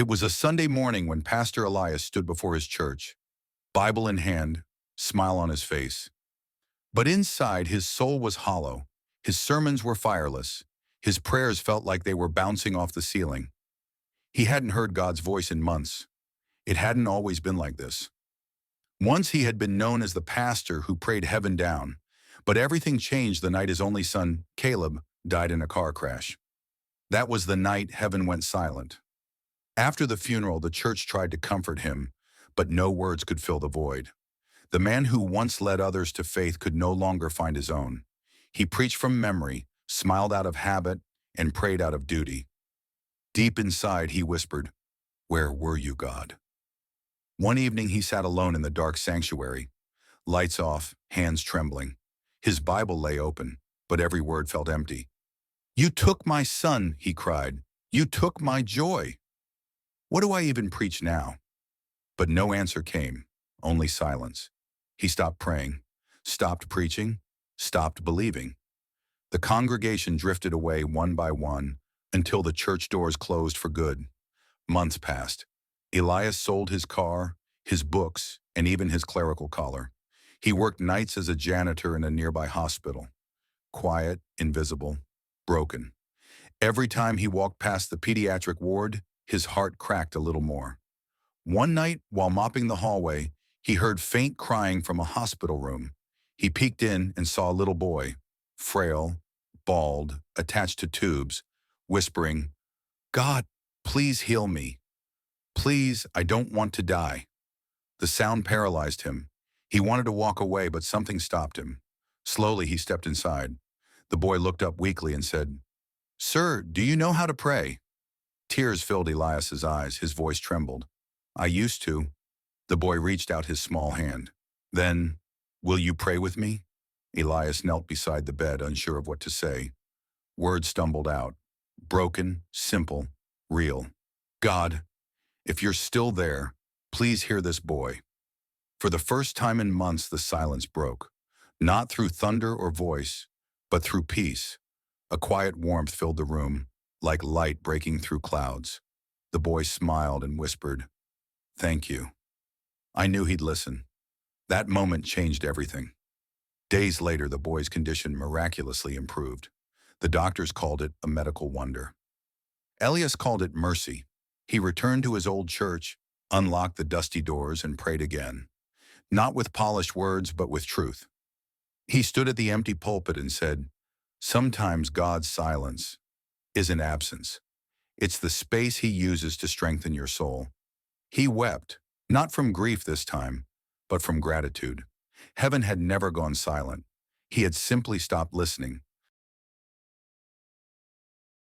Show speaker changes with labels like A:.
A: It was a Sunday morning when Pastor Elias stood before his church, Bible in hand, smile on his face. But inside, his soul was hollow. His sermons were fireless. His prayers felt like they were bouncing off the ceiling. He hadn't heard God's voice in months. It hadn't always been like this. Once he had been known as the pastor who prayed heaven down, but everything changed the night his only son, Caleb, died in a car crash. That was the night heaven went silent. After the funeral, the church tried to comfort him, but no words could fill the void. The man who once led others to faith could no longer find his own. He preached from memory, smiled out of habit, and prayed out of duty. Deep inside, he whispered, "Where were you, God?" One evening, he sat alone in the dark sanctuary, lights off, hands trembling. His Bible lay open, but every word felt empty. "You took my son," he cried. "You took my joy. What do I even preach now?" But no answer came, only silence. He stopped praying, stopped preaching, stopped believing. The congregation drifted away one by one until the church doors closed for good. Months passed. Elias sold his car, his books, and even his clerical collar. He worked nights as a janitor in a nearby hospital. Quiet, invisible, broken. Every time he walked past the pediatric ward, his heart cracked a little more. One night, while mopping the hallway, he heard faint crying from a hospital room. He peeked in and saw a little boy, frail, bald, attached to tubes, whispering, "God, please heal me. Please, I don't want to die." The sound paralyzed him. He wanted to walk away, but something stopped him. Slowly, he stepped inside. The boy looked up weakly and said, "Sir, do you know how to pray?" Tears filled Elias's eyes. His voice trembled. "I used to." The boy reached out his small hand. Then, "Will you pray with me?" Elias knelt beside the bed, unsure of what to say. Words stumbled out. Broken, simple, real. "God, if you're still there, please hear this boy." For the first time in months, the silence broke. Not through thunder or voice, but through peace. A quiet warmth filled the room, like light breaking through clouds. The boy smiled and whispered, "Thank you." I knew he'd listen. That moment changed everything. Days later, the boy's condition miraculously improved. The doctors called it a medical wonder. Elias called it mercy. He returned to his old church, unlocked the dusty doors, and prayed again. Not with polished words, but with truth. He stood at the empty pulpit and said, "Sometimes God's silence isn't absence. It's the space he uses to strengthen your soul." He wept, not from grief this time, but from gratitude. Heaven had never gone silent. He had simply stopped listening.